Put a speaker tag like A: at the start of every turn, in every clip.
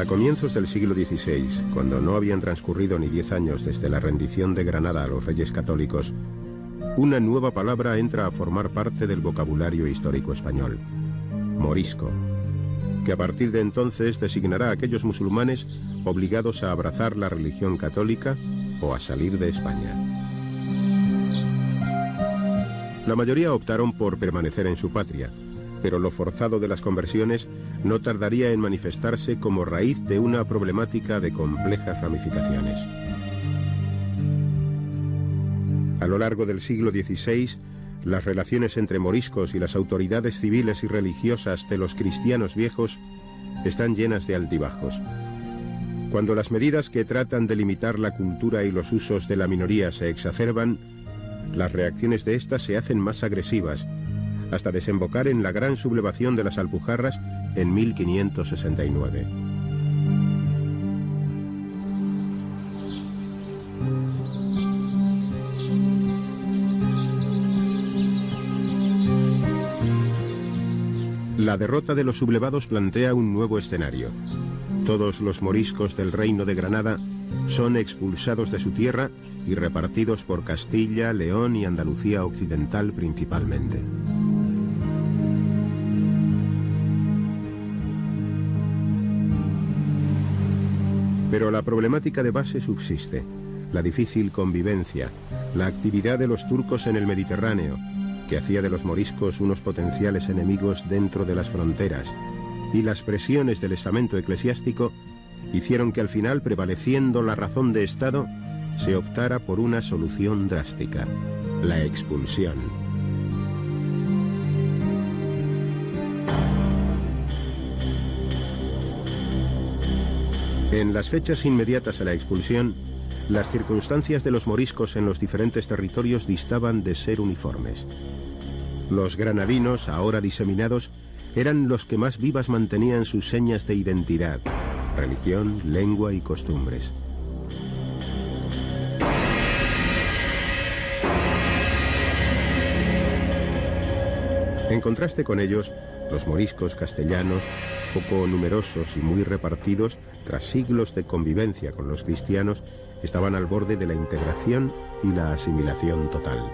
A: comienzos del siglo XVI, cuando no habían transcurrido ni 10 años desde la rendición de Granada a los Reyes Católicos, una nueva palabra entra a formar parte del vocabulario histórico español: morisco, que a partir de entonces designará a aquellos musulmanes obligados a abrazar la religión católica o a salir de España. La mayoría optaron por permanecer en su patria, pero lo forzado de las conversiones no tardaría en manifestarse como raíz de una problemática de complejas ramificaciones. A lo largo del siglo XVI, las relaciones entre moriscos y las autoridades civiles y religiosas de los cristianos viejos están llenas de altibajos. Cuando las medidas que tratan de limitar la cultura y los usos de la minoría se exacerban, las reacciones de éstas se hacen más agresivas, hasta desembocar en la gran sublevación de las Alpujarras en 1569. La derrota de los sublevados plantea un nuevo escenario. Todos los moriscos del Reino de Granada son expulsados de su tierra y repartidos por Castilla, León y Andalucía Occidental principalmente. Pero la problemática de base subsiste: la difícil convivencia, la actividad de los turcos en el Mediterráneo, que hacía de los moriscos unos potenciales enemigos dentro de las fronteras, y las presiones del estamento eclesiástico hicieron que al final, prevaleciendo la razón de Estado, se optara por una solución drástica: la expulsión. En las fechas inmediatas a la expulsión, las circunstancias de los moriscos en los diferentes territorios distaban de ser uniformes. Los granadinos, ahora diseminados, eran los que más vivas mantenían sus señas de identidad: religión, lengua y costumbres. En contraste con ellos, los moriscos castellanos, poco numerosos y muy repartidos, tras siglos de convivencia con los cristianos, estaban al borde de la integración y la asimilación total.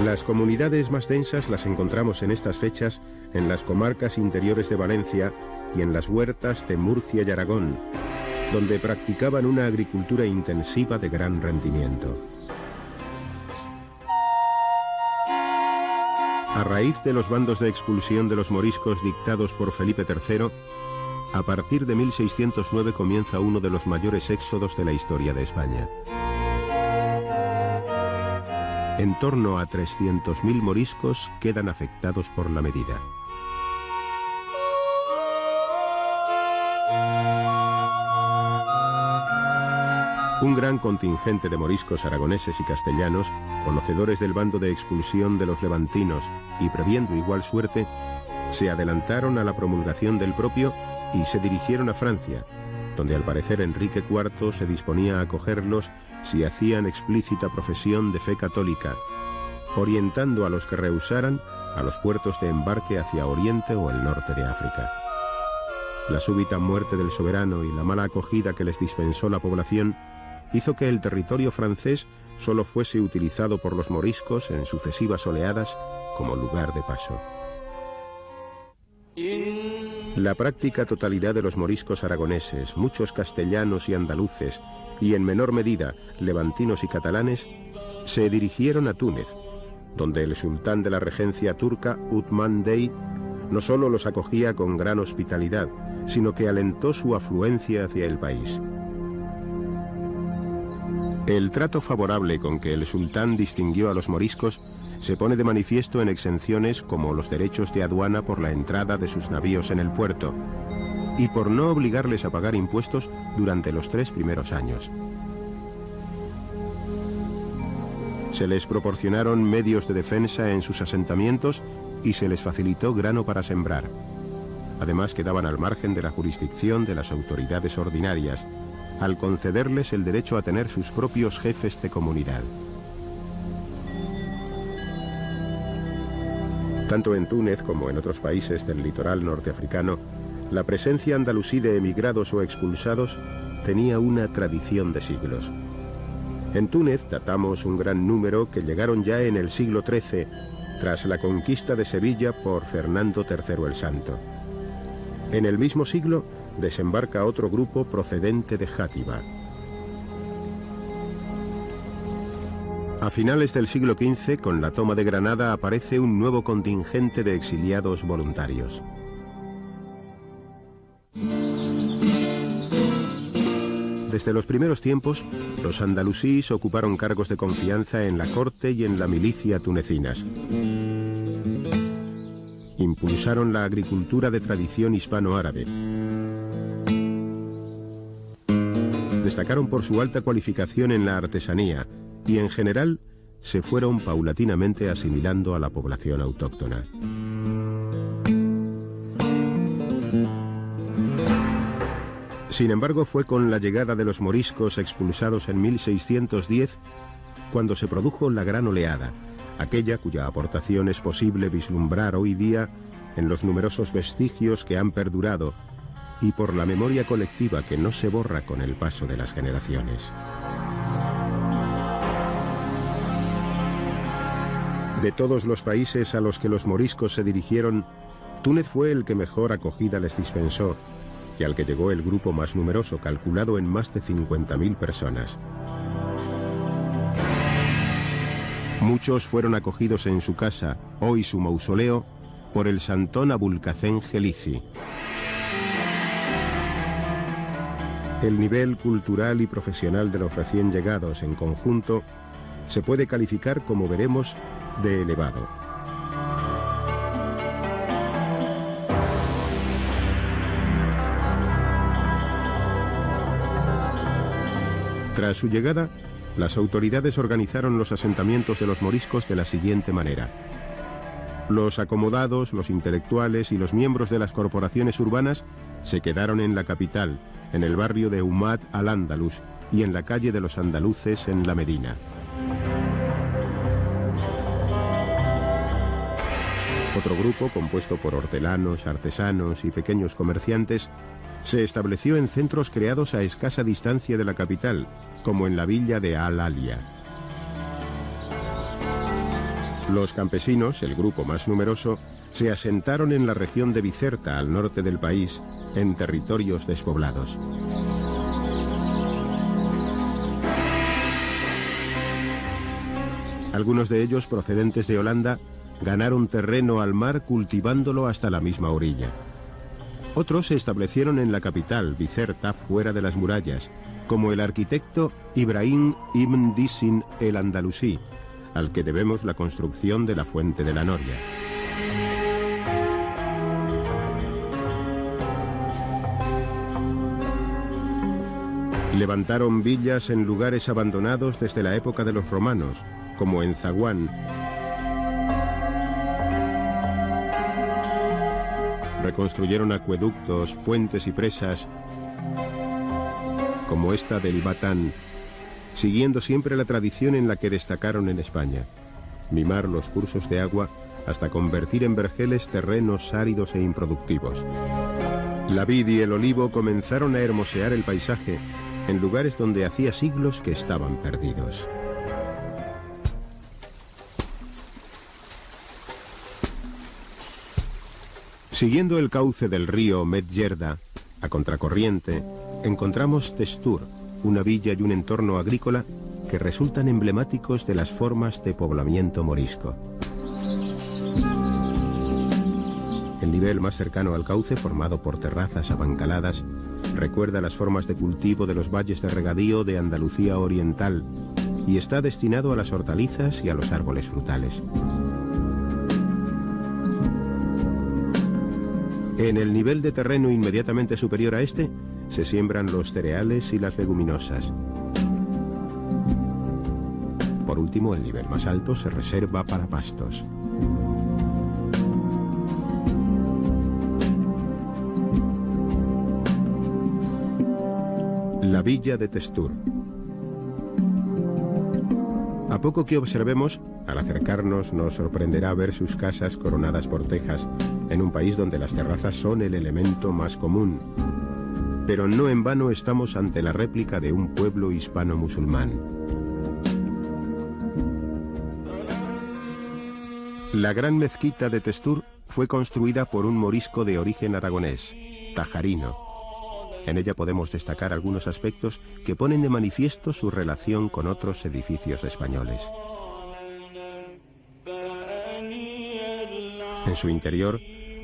A: Las comunidades más densas las encontramos en estas fechas en las comarcas interiores de Valencia y en las huertas de Murcia y Aragón, donde practicaban una agricultura intensiva de gran rendimiento. A raíz de los bandos de expulsión de los moriscos dictados por Felipe III, a partir de 1609 comienza uno de los mayores éxodos de la historia de España. En torno a 300.000 moriscos quedan afectados por la medida. Un gran contingente de moriscos aragoneses y castellanos, conocedores del bando de expulsión de los levantinos y previendo igual suerte, se adelantaron a la promulgación del propio y se dirigieron a Francia, donde al parecer Enrique IV se disponía a acogerlos si hacían explícita profesión de fe católica, orientando a los que rehusaran a los puertos de embarque hacia Oriente o el norte de África. La súbita muerte del soberano y la mala acogida que les dispensó la población hizo que el territorio francés solo fuese utilizado por los moriscos en sucesivas oleadas como lugar de paso. La práctica totalidad de los moriscos aragoneses, muchos castellanos y andaluces, y en menor medida levantinos y catalanes, se dirigieron a Túnez, donde el sultán de la regencia turca, Uthman Bey, no solo los acogía con gran hospitalidad, sino que alentó su afluencia hacia el país. El trato favorable con que el sultán distinguió a los moriscos se pone de manifiesto en exenciones como los derechos de aduana por la entrada de sus navíos en el puerto y por no obligarles a pagar impuestos durante los 3 primeros años. Se les proporcionaron medios de defensa en sus asentamientos y se les facilitó grano para sembrar. Además, quedaban al margen de la jurisdicción de las autoridades ordinarias, al concederles el derecho a tener sus propios jefes de comunidad. Tanto en Túnez como en otros países del litoral norteafricano, la presencia andalusí de emigrados o expulsados tenía una tradición de siglos. En Túnez datamos un gran número que llegaron ya en el siglo XIII, tras la conquista de Sevilla por Fernando III el Santo. En el mismo siglo desembarca otro grupo procedente de Játiva. A finales del siglo XV, con la toma de Granada, aparece un nuevo contingente de exiliados voluntarios. Desde los primeros tiempos, los andalusíes ocuparon cargos de confianza en la corte y en la milicia tunecinas. Impulsaron la agricultura de tradición hispano-árabe. Destacaron por su alta cualificación en la artesanía y, en general, se fueron paulatinamente asimilando a la población autóctona. Sin embargo, fue con la llegada de los moriscos expulsados en 1610 cuando se produjo la gran oleada, aquella cuya aportación es posible vislumbrar hoy día en los numerosos vestigios que han perdurado y por la memoria colectiva que no se borra con el paso de las generaciones. De todos los países a los que los moriscos se dirigieron, Túnez fue el que mejor acogida les dispensó y al que llegó el grupo más numeroso, calculado en más de 50.000 personas. Muchos fueron acogidos en su casa, hoy su mausoleo, por el santón Abulcacén Gelizi. El nivel cultural y profesional de los recién llegados en conjunto se puede calificar, como veremos, de elevado. Tras su llegada, las autoridades organizaron los asentamientos de los moriscos de la siguiente manera. Los acomodados, los intelectuales y los miembros de las corporaciones urbanas se quedaron en la capital, en el barrio de Umad al-Ándalus y en la calle de los andaluces en la Medina. Otro grupo, compuesto por hortelanos, artesanos y pequeños comerciantes, se estableció en centros creados a escasa distancia de la capital, como en la villa de Al-Alia. Los campesinos, el grupo más numeroso, se asentaron en la región de Bizerta, al norte del país, en territorios despoblados. Algunos de ellos, procedentes de Holanda, ganaron terreno al mar cultivándolo hasta la misma orilla. Otros se establecieron en la capital, Bizerta, fuera de las murallas, como el arquitecto Ibrahim ibn Disin el-Andalusí, al que debemos la construcción de la Fuente de la Noria. Levantaron villas en lugares abandonados desde la época de los romanos, como en Zaguán. Reconstruyeron acueductos, puentes y presas, como esta del Batán, siguiendo siempre la tradición en la que destacaron en España: mimar los cursos de agua hasta convertir en vergeles terrenos áridos e improductivos. La vid y el olivo comenzaron a hermosear el paisaje en lugares donde hacía siglos que estaban perdidos. Siguiendo el cauce del río Medjerda, a contracorriente, encontramos Testur, una villa y un entorno agrícola que resultan emblemáticos de las formas de poblamiento morisco. El nivel más cercano al cauce, formado por terrazas abancaladas, recuerda las formas de cultivo de los valles de regadío de Andalucía oriental y está destinado a las hortalizas y a los árboles frutales. En el nivel de terreno inmediatamente superior a este, se siembran los cereales y las leguminosas. Por último, el nivel más alto se reserva para pastos. La villa de Testur. A poco que observemos, al acercarnos nos sorprenderá ver sus casas coronadas por tejas, en un país donde las terrazas son el elemento más común. Pero no en vano estamos ante la réplica de un pueblo hispano-musulmán. La gran mezquita de Testur fue construida por un morisco de origen aragonés, tajarino. En ella podemos destacar algunos aspectos que ponen de manifiesto su relación con otros edificios españoles. En su interior,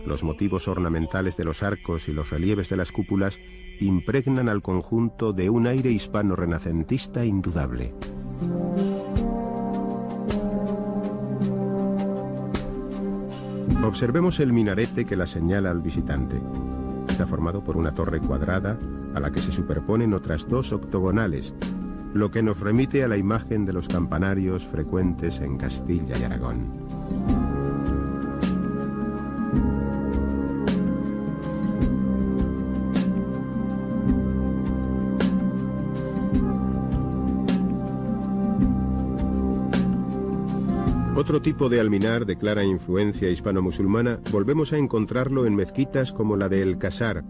A: los motivos ornamentales de los arcos y los relieves de las cúpulas impregnan al conjunto de un aire hispano-renacentista indudable. Observemos el minarete que la señala al visitante. Está formado por una torre cuadrada a la que se superponen otras dos octogonales, lo que nos remite a la imagen de los campanarios frecuentes en Castilla y Aragón. Otro tipo de alminar de clara influencia hispano-musulmana volvemos a encontrarlo en mezquitas como la de El Casar,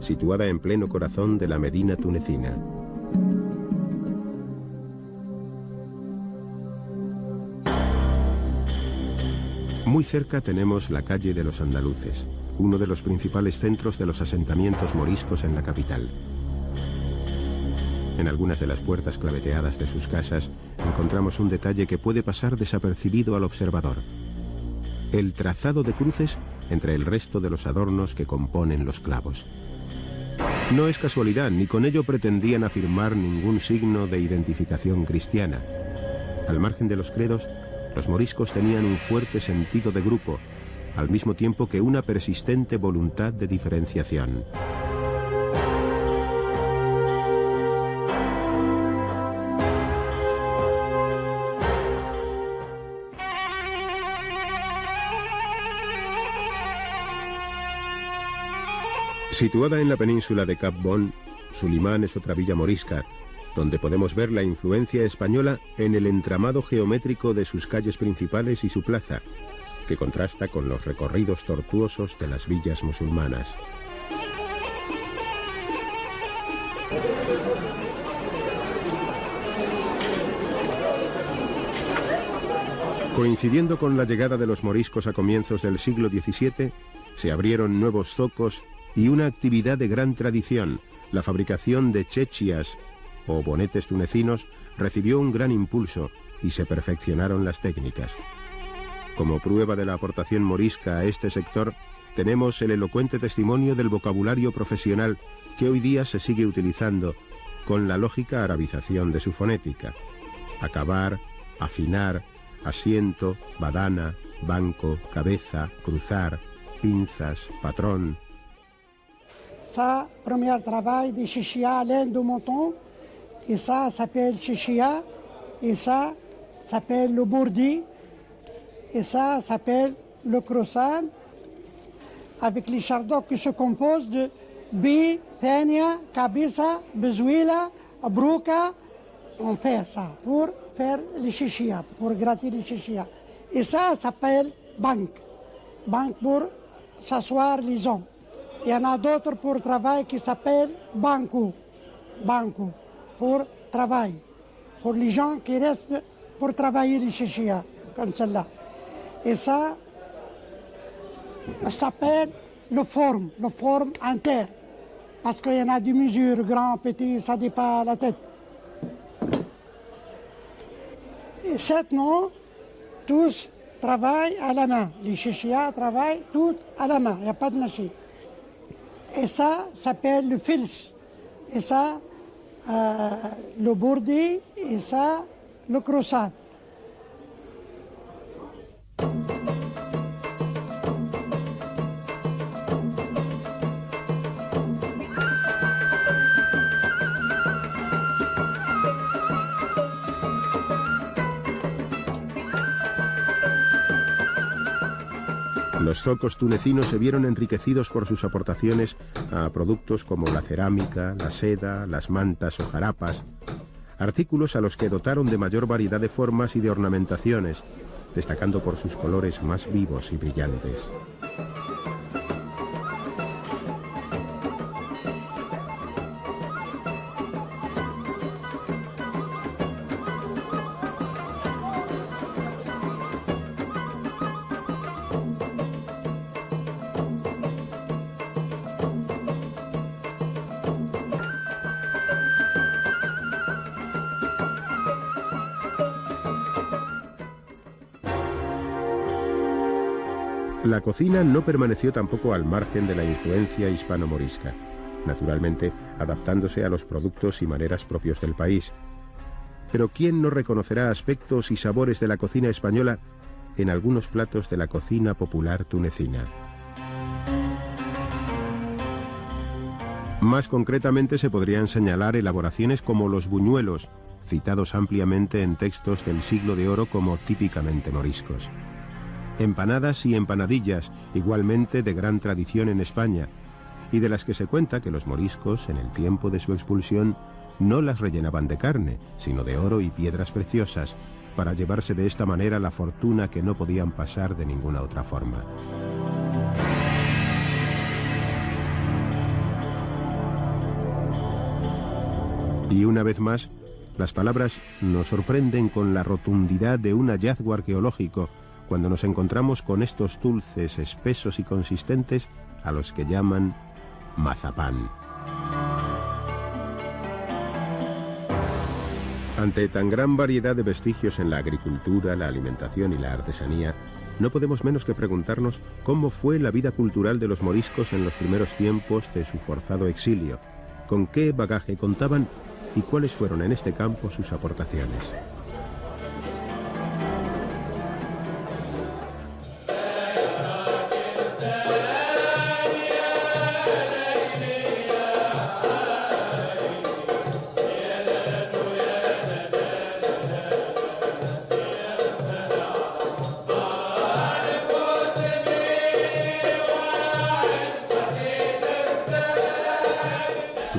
A: situada en pleno corazón de la Medina tunecina. Muy cerca tenemos la calle de los Andaluces, uno de los principales centros de los asentamientos moriscos en la capital. En algunas de las puertas claveteadas de sus casas encontramos un detalle que puede pasar desapercibido al observador: el trazado de cruces entre el resto de los adornos que componen los clavos. No es casualidad, ni con ello pretendían afirmar ningún signo de identificación cristiana. Al margen de los credos, los moriscos tenían un fuerte sentido de grupo, al mismo tiempo que una persistente voluntad de diferenciación. Situada en la península de Cap Bon, Sulimán es otra villa morisca, donde podemos ver la influencia española en el entramado geométrico de sus calles principales y su plaza, que contrasta con los recorridos tortuosos de las villas musulmanas. Coincidiendo con la llegada de los moriscos a comienzos del siglo XVII, se abrieron nuevos zocos y una actividad de gran tradición, la fabricación de chechias o bonetes tunecinos, recibió un gran impulso y se perfeccionaron las técnicas. Como prueba de la aportación morisca a este sector, tenemos el elocuente testimonio del vocabulario profesional que hoy día se sigue utilizando con la lógica arabización de su fonética: acabar, afinar, asiento, badana, banco, cabeza, cruzar, pinzas, patrón.
B: Ça, premier travail de chichia à laine de mouton, et ça s'appelle chichia, et ça s'appelle le bourdi, et ça s'appelle le croissant, avec les chardons qui se composent de bi, thania, cabisa, bezuila, brouka. On fait ça pour faire les chichia, pour gratter les chichia. Et ça s'appelle banque, banque pour s'asseoir les hommes. Il y en a d'autres pour travail qui s'appellent banco, banco, pour travail, pour les gens qui restent pour travailler les chichia, comme celle-là. Et ça s'appelle le forme inter, parce qu'il y en a des mesures, grand, petit, ça dépasse la tête. Et 7 noms, tous travaillent à la main. Les chichia travaillent tous à la main, il n'y a pas de machine. Et ça s'appelle le fils, et ça le bourdi, et ça le croissant.
A: Los zocos tunecinos se vieron enriquecidos por sus aportaciones a productos como la cerámica, la seda, las mantas o jarapas, artículos a los que dotaron de mayor variedad de formas y de ornamentaciones, destacando por sus colores más vivos y brillantes. La cocina no permaneció tampoco al margen de la influencia hispano-morisca, naturalmente adaptándose a los productos y maneras propios del país. Pero ¿quién no reconocerá aspectos y sabores de la cocina española en algunos platos de la cocina popular tunecina? Más concretamente se podrían señalar elaboraciones como los buñuelos, citados ampliamente en textos del Siglo de Oro como típicamente moriscos. Empanadas y empanadillas, igualmente de gran tradición en España, y de las que se cuenta que los moriscos, en el tiempo de su expulsión, no las rellenaban de carne, sino de oro y piedras preciosas, para llevarse de esta manera la fortuna que no podían pasar de ninguna otra forma. Y una vez más, las palabras nos sorprenden con la rotundidad de un hallazgo arqueológico, cuando nos encontramos con estos dulces espesos y consistentes a los que llaman mazapán. Ante tan gran variedad de vestigios en la agricultura, la alimentación y la artesanía, no podemos menos que preguntarnos cómo fue la vida cultural de los moriscos en los primeros tiempos de su forzado exilio, con qué bagaje contaban y cuáles fueron en este campo sus aportaciones.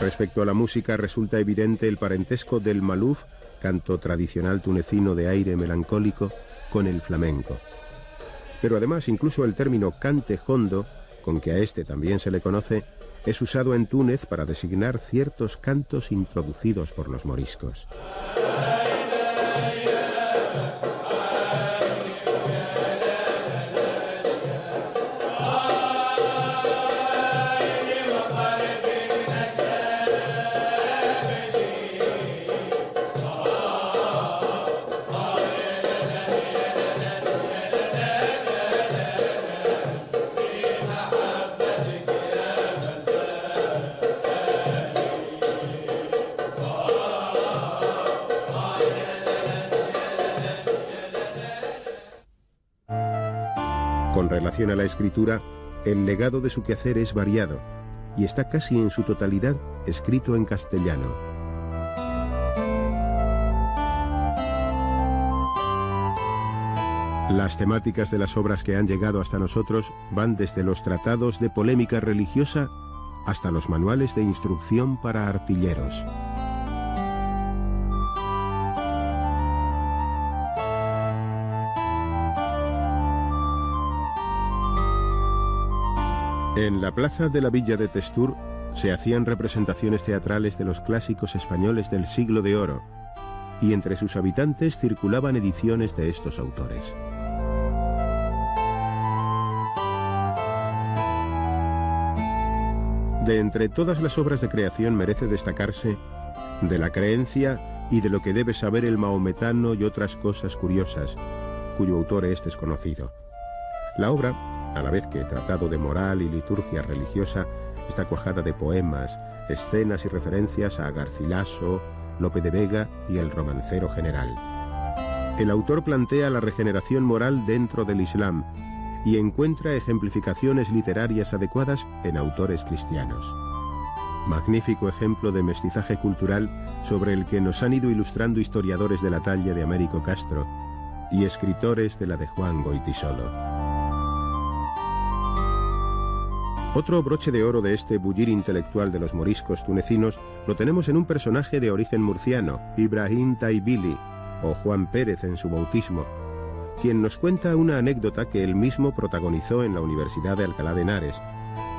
A: Respecto a la música, resulta evidente el parentesco del maluf, canto tradicional tunecino de aire melancólico, con el flamenco. Pero además, incluso el término cante jondo, con que a este también se le conoce, es usado en Túnez para designar ciertos cantos introducidos por los moriscos. Con relación a la escritura, el legado de su quehacer es variado y está casi en su totalidad escrito en castellano. Las temáticas de las obras que han llegado hasta nosotros van desde los tratados de polémica religiosa hasta los manuales de instrucción para artilleros. En la plaza de la villa de Testur se hacían representaciones teatrales de los clásicos españoles del Siglo de Oro, y entre sus habitantes circulaban ediciones de estos autores. De entre todas las obras de creación merece destacarse De la creencia y de lo que debe saber el mahometano y otras cosas curiosas, cuyo autor es desconocido. La obra, a la vez que tratado de moral y liturgia religiosa, está cuajada de poemas, escenas y referencias a Garcilaso, Lope de Vega y el Romancero General. El autor plantea la regeneración moral dentro del Islam y encuentra ejemplificaciones literarias adecuadas en autores cristianos. Magnífico ejemplo de mestizaje cultural sobre el que nos han ido ilustrando historiadores de la talla de Américo Castro y escritores de la de Juan Goytisolo. Otro broche de oro de este bullir intelectual de los moriscos tunecinos lo tenemos en un personaje de origen murciano, Ibrahim Taibili, o Juan Pérez en su bautismo, quien nos cuenta una anécdota que él mismo protagonizó en la Universidad de Alcalá de Henares,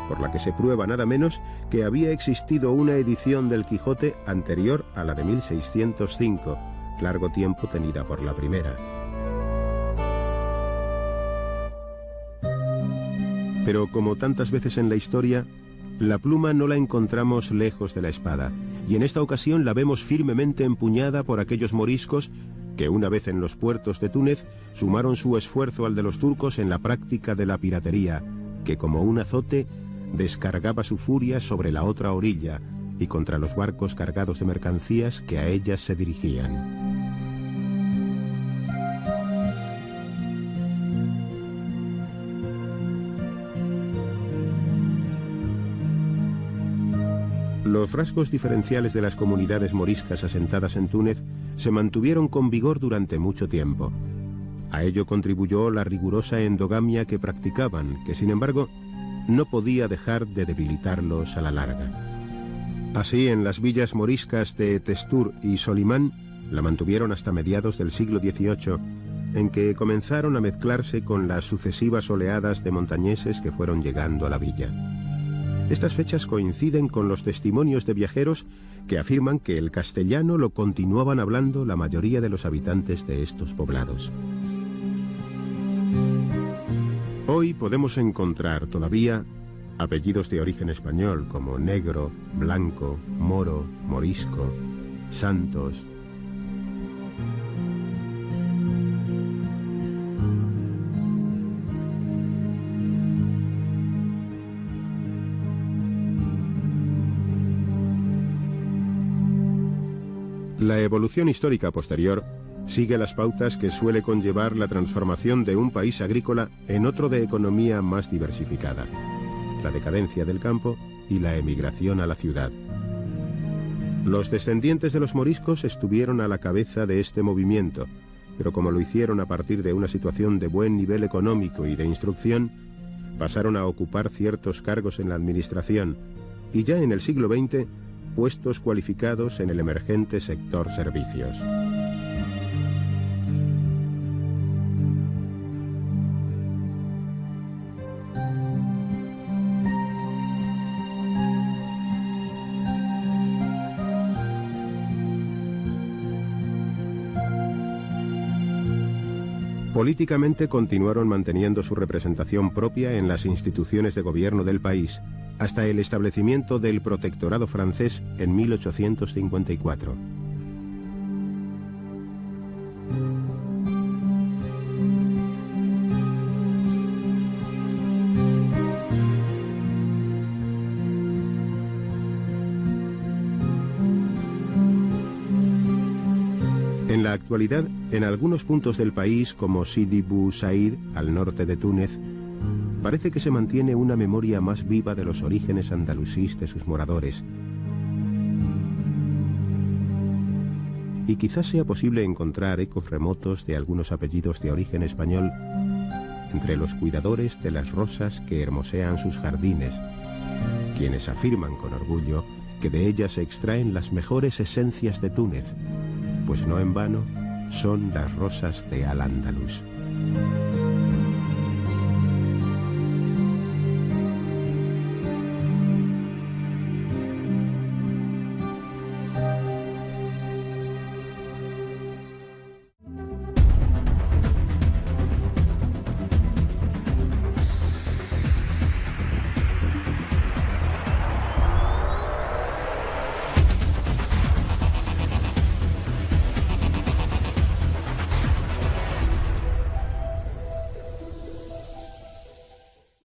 A: por la que se prueba nada menos que había existido una edición del Quijote anterior a la de 1605, largo tiempo tenida por la primera. Pero como tantas veces en la historia, la pluma no la encontramos lejos de la espada, y en esta ocasión la vemos firmemente empuñada por aquellos moriscos que una vez en los puertos de Túnez sumaron su esfuerzo al de los turcos en la práctica de la piratería, que como un azote descargaba su furia sobre la otra orilla y contra los barcos cargados de mercancías que a ellas se dirigían. Los rasgos diferenciales de las comunidades moriscas asentadas en Túnez se mantuvieron con vigor durante mucho tiempo. A ello contribuyó la rigurosa endogamia que practicaban, que sin embargo no podía dejar de debilitarlos a la larga. Así, en las villas moriscas de Testur y Solimán la mantuvieron hasta mediados del siglo XVIII, en que comenzaron a mezclarse con las sucesivas oleadas de montañeses que fueron llegando a la villa. Estas fechas coinciden con los testimonios de viajeros que afirman que el castellano lo continuaban hablando la mayoría de los habitantes de estos poblados. Hoy podemos encontrar todavía apellidos de origen español como Negro, Blanco, Moro, Morisco, Santos. La evolución histórica posterior sigue las pautas que suele conllevar la transformación de un país agrícola en otro de economía más diversificada, la decadencia del campo y la emigración a la ciudad. Los descendientes de los moriscos estuvieron a la cabeza de este movimiento, pero como lo hicieron a partir de una situación de buen nivel económico y de instrucción, pasaron a ocupar ciertos cargos en la administración y ya en el siglo XX puestos cualificados en el emergente sector servicios. Políticamente continuaron manteniendo su representación propia en las instituciones de gobierno del país, hasta el establecimiento del protectorado francés en 1854. En la actualidad, en algunos puntos del país, como Sidi Bou Said, al norte de Túnez, parece que se mantiene una memoria más viva de los orígenes andalusíes de sus moradores. Y quizás sea posible encontrar ecos remotos de algunos apellidos de origen español entre los cuidadores de las rosas que hermosean sus jardines, quienes afirman con orgullo que de ellas se extraen las mejores esencias de Túnez, pues no en vano son las rosas de Al-Ándalus.